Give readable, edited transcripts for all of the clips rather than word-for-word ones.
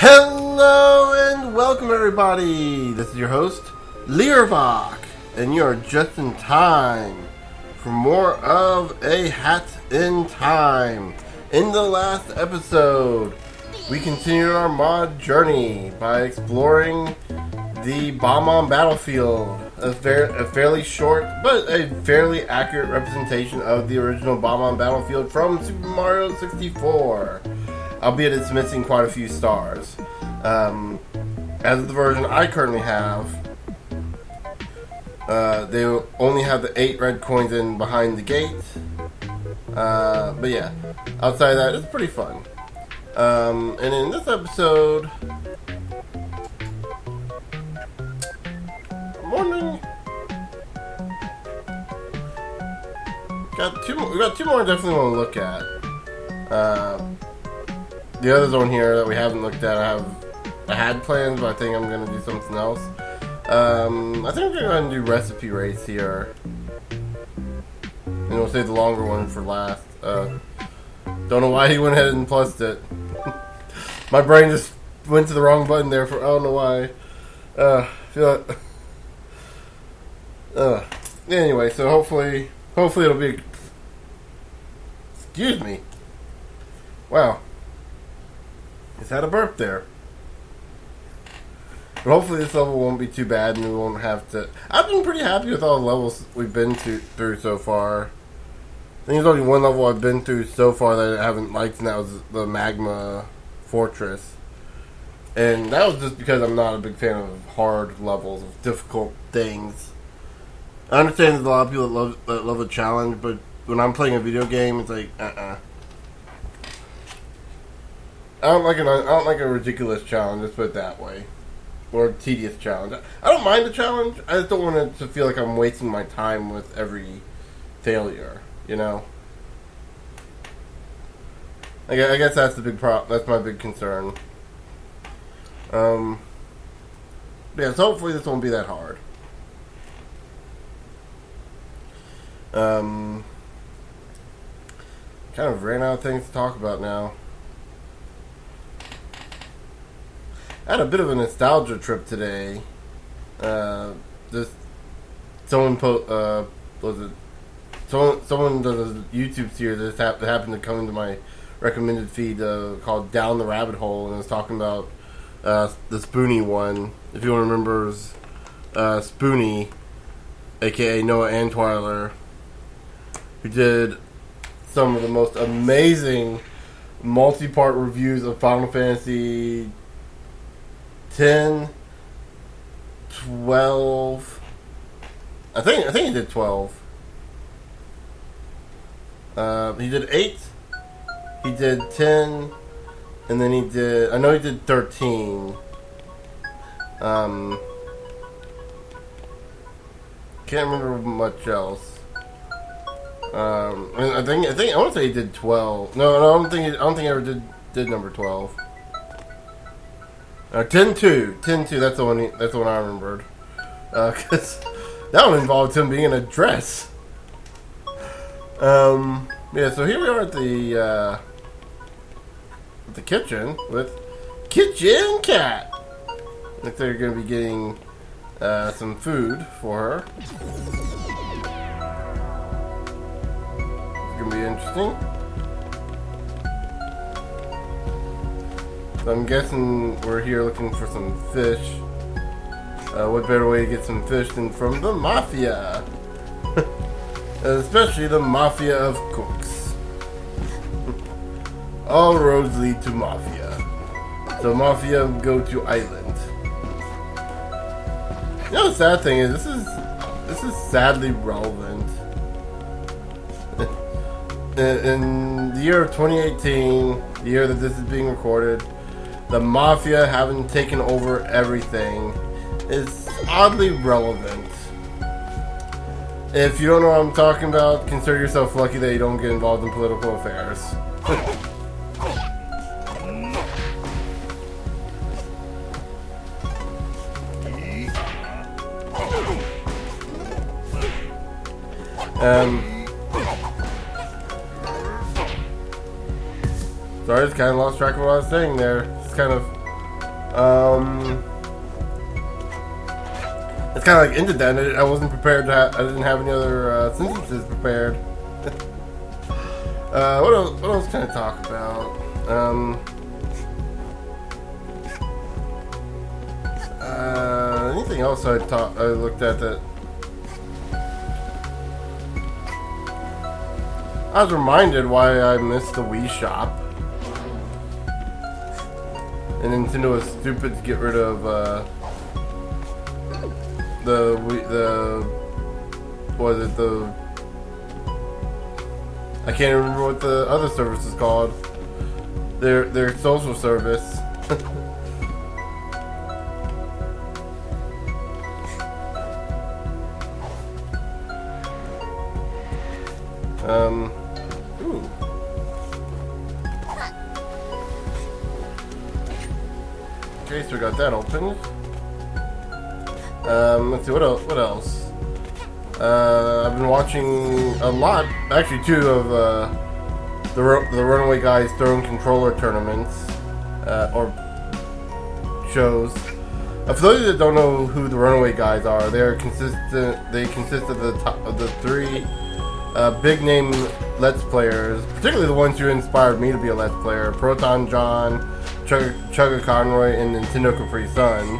Hello and welcome everybody! This is your host, Learbach, and you're just in time for more of A Hat in Time. In the last episode, we continued our mod journey by exploring the Bob-omb Battlefield, a fairly short but a fairly accurate representation of the original Bob-omb Battlefield from Super Mario 64. Albeit it's missing quite a few stars. As the version I currently have, they only have the 8 red coins in behind the gate. But yeah, outside of that, it's pretty fun. And in this episode, I'm wondering, we got two more I definitely want to look at. The others on here that we haven't looked at, I had plans, but I think I'm going to do something else. I think we're going to go ahead and do recipe race here. And we'll save the longer one for last. Don't know why he went ahead and plussed it. My brain just went to the wrong button there for, I don't know why. Feel like, anyway, so hopefully it'll be, excuse me. Wow. Just had a burp there. But hopefully this level won't be too bad and we won't have to... I've been pretty happy with all the levels we've been through so far. I think there's only one level I've been through so far that I haven't liked, and that was the Magma Fortress. And that was just because I'm not a big fan of hard levels, of difficult things. I understand there's a lot of people that love a challenge, but when I'm playing a video game, it's like, I don't like a ridiculous challenge, let's put it that way. Or a tedious challenge. I don't mind the challenge, I just don't want it to feel like I'm wasting my time with every failure, you know? I guess that's the big that's my big concern. Yeah, so hopefully this won't be that hard. Kind of ran out of things to talk about now. I had a bit of a nostalgia trip today. Just someone someone does a YouTube series that happened to come into my recommended feed called Down the Rabbit Hole, and it was talking about the Spoonie one. If you want to remember, Spoonie, aka Noah Antwiler, who did some of the most amazing multi-part reviews of Final Fantasy 10, 12. I think he did 12. He did 8. He did 10, and then he did 13. Can't remember much else. I want to say he did 12. No, I don't think he ever did number 12. 10-2, that's the one I remembered. Cause that one involved him being in a dress. Yeah, so here we are at the kitchen with Kitchen Cat. Looks like they're gonna be getting some food for her. It's gonna be interesting. So I'm guessing we're here looking for some fish. What better way to get some fish than from the Mafia? Especially the Mafia of cooks. All roads lead to Mafia. So Mafia go to Island. You know the sad thing is, this is sadly relevant. In the year of 2018, the year that this is being recorded, the Mafia having taken over everything is oddly relevant. If you don't know what I'm talking about, consider yourself lucky that you don't get involved in political affairs. Sorry, I just kind of lost track of what I was saying there. Just kind of It's kind of like ended that. I wasn't prepared to I didn't have any other sentences prepared. What else can I talk about? Anything else I looked at that I was reminded why I missed the Wii Shop. And Nintendo was stupid to get rid of I can't remember what the other service is called. Their social service. Ooh. Okay, so we got that open. Let's see, what else? I've been watching a lot, actually two of the Runaway Guys Throne Controller tournaments, or shows. For those of you that don't know who the Runaway Guys are, they consist of the three big name Let's Players, particularly the ones who inspired me to be a Let's Player: Proton John, Chugga Conroy, and Nintendo Capri Sun.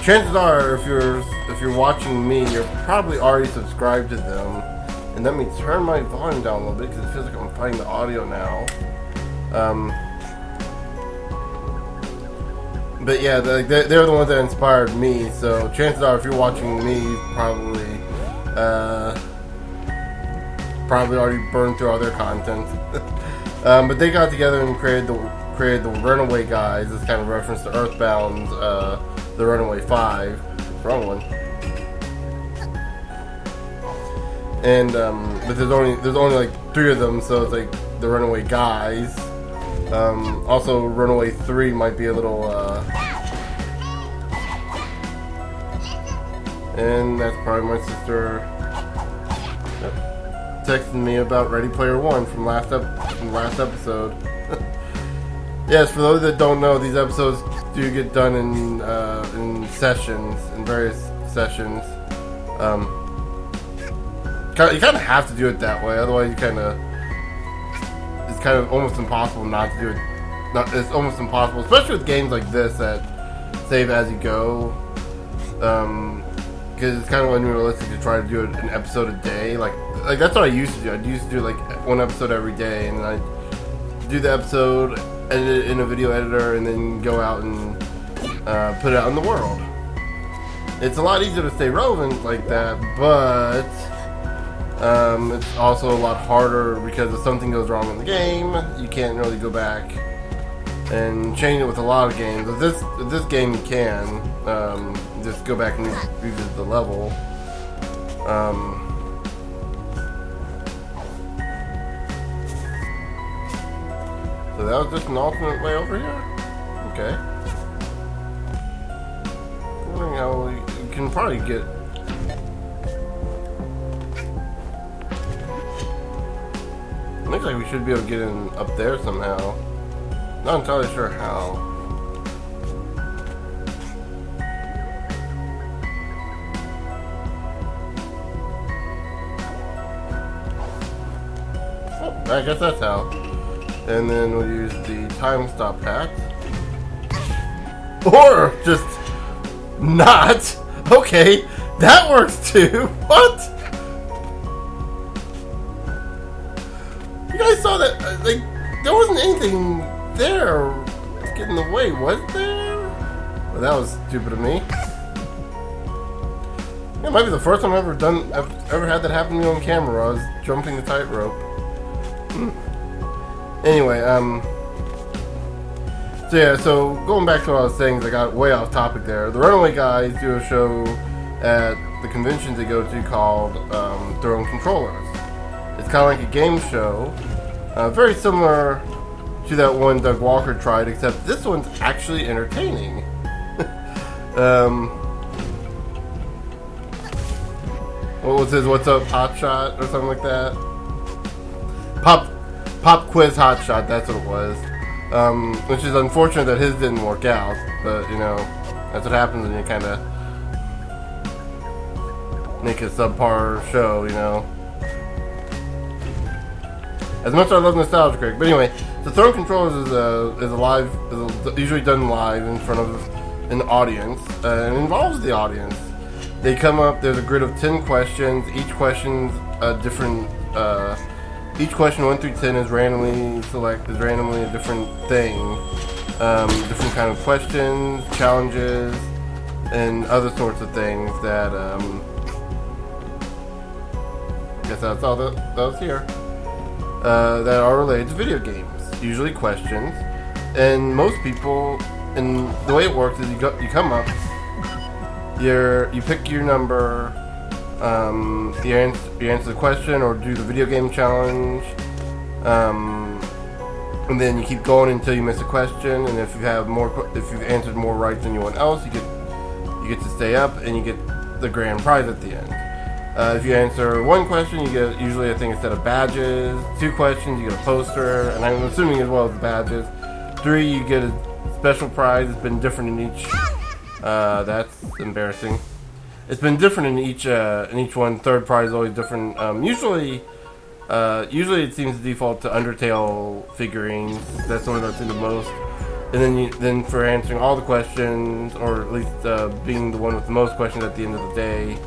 Chances are, if you're watching me, you're probably already subscribed to them. And let me turn my volume down a little bit because it feels like I'm playing the audio now. But yeah, they're the ones that inspired me. So chances are, if you're watching me, you've probably already burned through all their content. But they got together and created the Runaway Guys. This kind of reference to Earthbound's The Runaway 5. Wrong one. And but there's only like 3 of them, so it's like the Runaway Guys. Also, Runaway 3 might be a little. And that's probably my sister texting me about Ready Player One from last episode. Yes, for those that don't know, these episodes do get done in sessions, in various sessions. You kind of have to do it that way, otherwise it's kind of almost impossible not to do it. It's almost impossible, especially with games like this that save as you go. Because it's kind of unrealistic to try to do an episode a day. Like that's what I used to do. I used to do like one episode every day, and then I do the episode, edit it in a video editor, and then go out and put it out in the world. It's a lot easier to stay relevant like that, but it's also a lot harder because if something goes wrong in the game, you can't really go back and change it with a lot of games. With this game, you can just go back and revisit the level. So that was just an alternate way over here? Okay. Wondering how you can probably get... Looks like we should be able to get in up there somehow. Not entirely sure how. Oh, I guess that's how. And then we'll use the time stop hack. Or just not. Okay, that works too. What? You guys saw that? Like, there wasn't anything there to get in the way, was there? Well, that was stupid of me. It might be the first time I've ever had that happen to me on camera. I was jumping the tightrope. Anyway, so yeah, so going back to what I was saying, 'cause I got way off topic there. The Runaway Guys do a show at the conventions they go to called Throne Controllers. It's kind of like a game show, very similar to that one Doug Walker tried, except this one's actually entertaining. What was his What's Up Hot Shot or something like that? Pop Quiz Hot Shot, that's what it was. Which is unfortunate that his didn't work out, but you know, that's what happens when you kind of make a subpar show, you know. As much as I love Nostalgia Critic, but anyway, the Throne Controllers is usually done live in front of an audience, and it involves the audience. They come up. There's a grid of 10 questions. Each question's a different. Each question 1 through 10 is randomly a different thing, different kind of questions, challenges, and other sorts of things that. I guess that's all that was here. That are related to video games, usually questions, and most people. And the way it works is you come up, you pick your number, you answer the question or do the video game challenge, and then you keep going until you miss a question. And if you've answered more right than anyone else, you get to stay up and you get the grand prize at the end. If you answer one question, you get usually, I think, instead of badges. 2 questions, you get a poster, and I'm assuming as well as badges. 3, you get a special prize. It's been different in each. That's embarrassing. It's been different in each one. 3rd prize is always different. Usually it seems to default to Undertale figurines. That's the one that's in the most. And then for answering all the questions, or at least being the one with the most questions at the end of the day,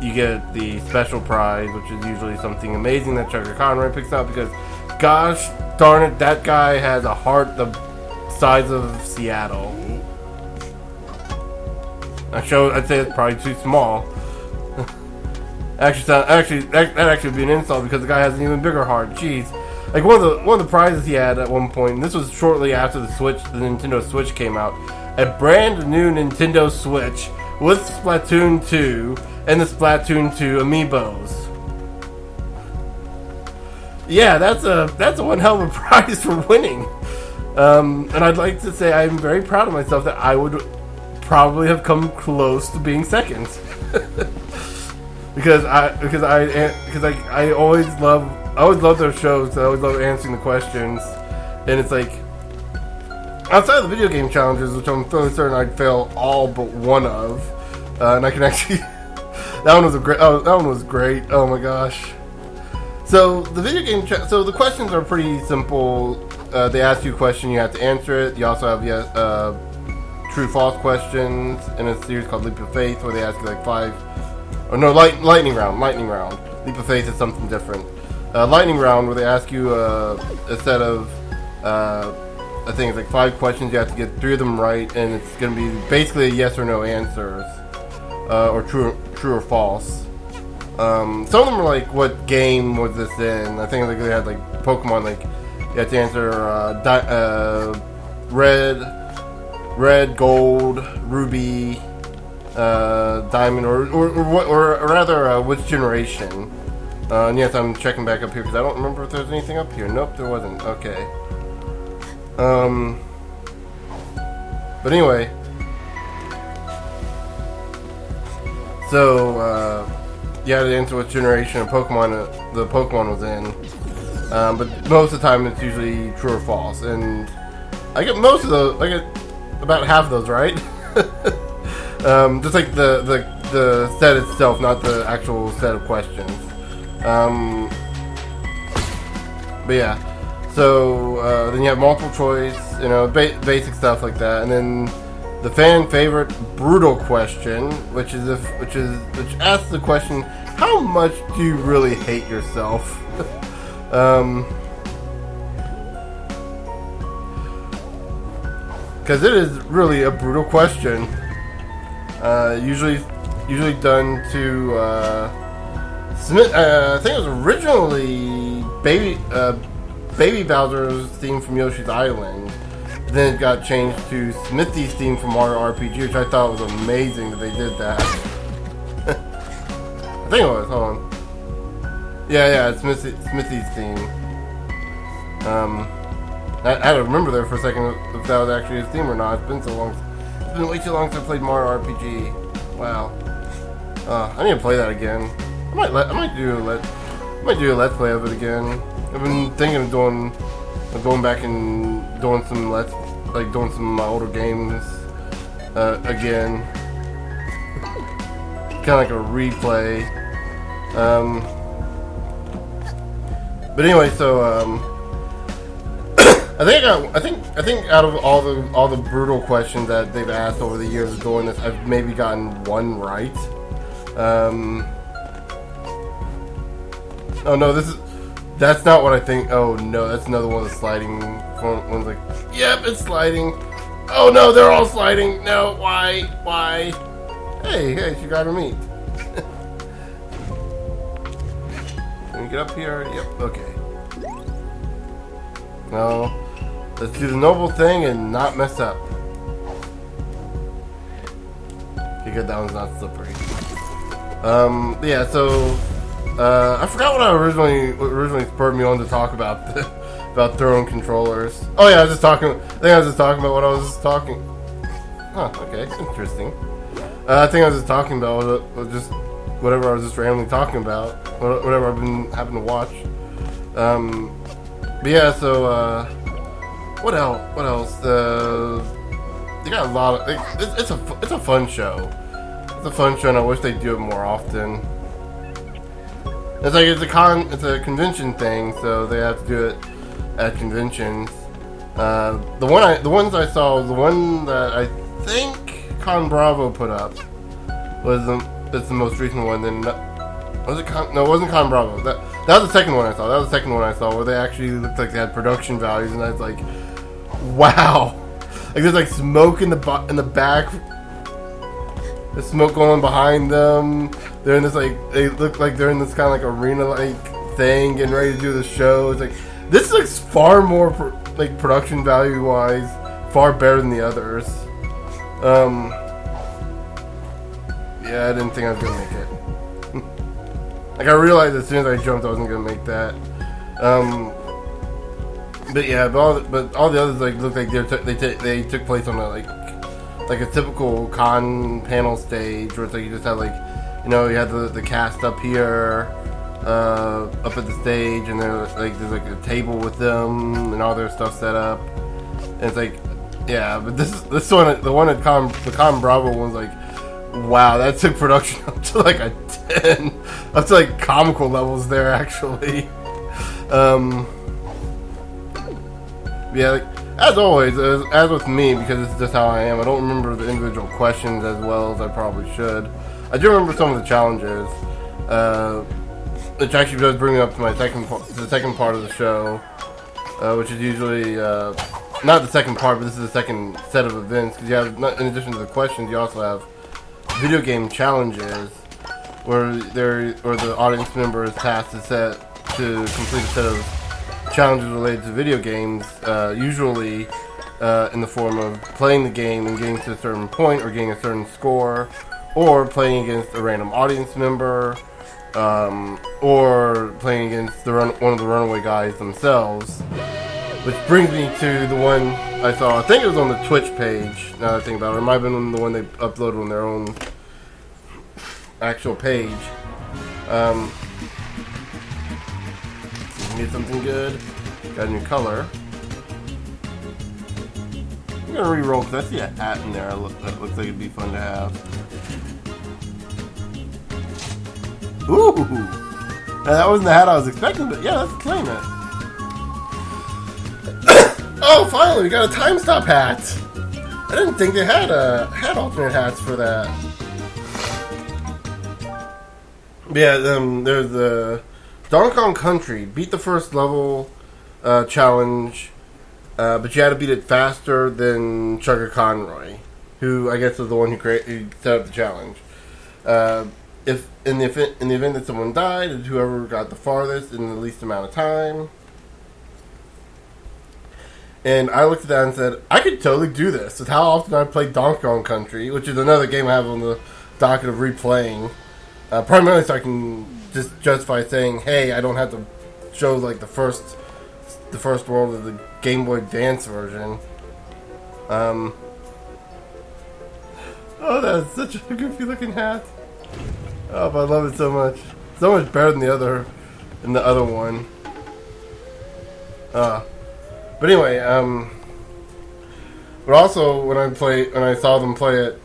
you get the special prize, which is usually something amazing that Chucker Conroy picks up because, gosh darn it, that guy has a heart the size of Seattle. I'd say it's probably too small. That actually would be an insult because the guy has an even bigger heart. Jeez. Like one of the prizes he had at one point, and this was shortly after the Nintendo Switch came out, a brand new Nintendo Switch with Splatoon 2 and the Splatoon 2 amiibos. Yeah, that's a one hell of a prize for winning. And I'd like to say I'm very proud of myself that I would probably have come close to being second. because I always love those shows. I always love answering the questions, and it's like outside of the video game challenges, which I'm fairly certain I'd fail all but one of, and I can actually that one was great. Oh my gosh. So the video game, so the questions are pretty simple. They ask you a question, you have to answer it. You also have true/false questions in a series called Leap of Faith, where they ask you like 5. Or no, lightning round. Leap of Faith is something different. Lightning round, where they ask you a set of, I think it's like 5 questions. You have to get 3 of them right, and it's going to be basically a yes or no answers, or true or false. Some of them are like, what game was this in? I think like they had like Pokemon, like you have to answer red, gold, ruby, diamond, or rather which generation. And yes, I'm checking back up here because I don't remember if there's anything up here. Nope, there wasn't. Okay. But anyway, so you had to answer what generation of Pokemon the Pokemon was in. But most of the time it's usually true or false, and I get most of those. I get about half of those right. Just like the set itself, not the actual set of questions. But yeah, so then you have multiple choice, basic stuff like that, and then the fan favorite brutal question, which asks the question, how much do you really hate yourself? Because it is really a brutal question. Usually done to Smith. I think it was originally Baby Bowser's theme from Yoshi's Island. Then it got changed to Smithy's theme from Mario RPG, which I thought was amazing that they did that. I think it was. Hold on. Yeah, it's Smithy's theme. I had to remember there for a second if that was actually his theme or not. It's been so long. It's been way too long since I played Mario RPG. Wow. I need to play that again. I might do a let's play of it again. I've been thinking of going back and doing some doing some of my older games again. Kind of like a replay. But anyway, so I think out of all the brutal questions that they've asked over the years of doing this, I've maybe gotten one right. Oh no, that's not what I think. Oh no, that's another one of the sliding ones. Like, yep, it's sliding. Oh no, they're all sliding. No, why? Hey, she got her meat. Can we get up here? Yep, okay. No, let's do the noble thing and not mess up. Okay, good, that one's not slippery. Yeah, so I forgot what originally spurred me on to talk about about throwing controllers. Oh yeah, I was just talking about what I was just talking. Huh, okay, interesting. I think I was just talking about just whatever I was just randomly talking about, whatever I've been having to watch. But yeah, so what else? They got a lot of. It's a fun show. It's a fun show, and I wish they'd do it more often. It's like it's a convention thing, so they have to do it at conventions. The ones I saw, the one that I think Con Bravo put up it's the most recent one. Then was it no, it wasn't Con Bravo. That was the second one I saw. Where they actually looked like they had production values, and I was like, wow, like there's like smoke in the back. There's smoke going behind them. They're in this they look like they're in this kind of like arena like thing, getting ready to do the show. It's like this looks far more production value wise, far better than the others. Yeah, I didn't think I was gonna make it. Like I realized as soon as I jumped, I wasn't gonna make that. But yeah, but all the others looked like they took place on a typical con panel stage where it's like you just had you had the cast up here, up at the stage, and there's a table with them and all their stuff set up. And it's like, yeah, but this one, the one at the Con Bravo one's like, wow, that took production up to a 10, up to comical levels there actually. Yeah, as always, as with me, because it's just how I am, I don't remember the individual questions as well as I probably should. I do remember some of the challenges, which actually does bring me up to the second part of the show, which is usually not the second part, but this is the second set of events. Because you have, in addition to the questions, you also have video game challenges, where the audience member is tasked to complete a set of challenges related to video games, usually in the form of playing the game and getting to a certain point or getting a certain score, or playing against a random audience member, or playing against one of the runaway guys themselves. Which brings me to the one I saw. I think it was on the Twitch page. Now that I think about it, it might have been the one they uploaded on their own actual page. Get something good. Got a new color. I'm gonna re-roll because I see a hat in there that looks like it'd be fun to have. Ooh! Now, that wasn't the hat I was expecting, but yeah, let's claim it. Oh, finally, we got a time stop hat! I didn't think they had alternate hats for that. But yeah, there's the Donkey Kong Country. Beat the first level challenge, but you had to beat it faster than Chugga Conroy, who I guess is the one who set up the challenge. If in the event that someone died, it's whoever got the farthest in the least amount of time. And I looked at that and said, I could totally do this. With how often I played Donkey Kong Country, which is another game I have on the docket of replaying. Primarily so I can just justify saying, hey, I don't have to show the first world of the Game Boy Advance version. Oh, that's such a goofy looking hat. Oh, but I love it so much. So much better than the other one. But anyway, but also when I saw them play it,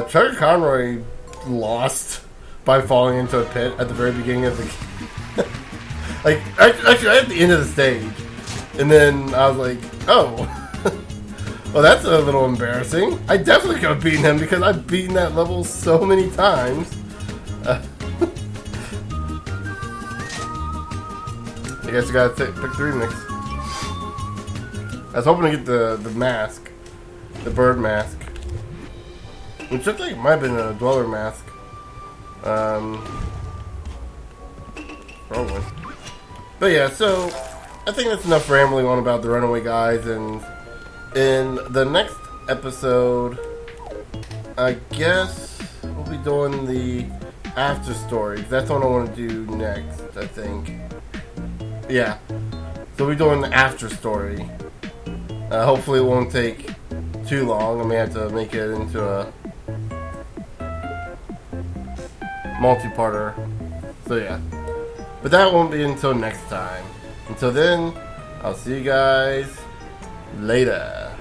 Trevor Conroy lost by falling into a pit at the very beginning of the game. Like, actually, right at the end of the stage. And then I was like, oh, well, that's a little embarrassing. I definitely could have beaten him because I've beaten that level so many times. I guess you gotta pick the remix. I was hoping to get the mask, the bird mask, which looks like it might have been a dweller mask. Probably. But yeah, so I think that's enough rambling on about the Runaway Guys, and in the next episode, I guess we'll be doing the after stories. That's what I want to do next, I think. Yeah. So we're doing the after story. Hopefully it won't take too long. I may have to make it into a multi-parter. So yeah. But that won't be until next time. Until then, I'll see you guys later.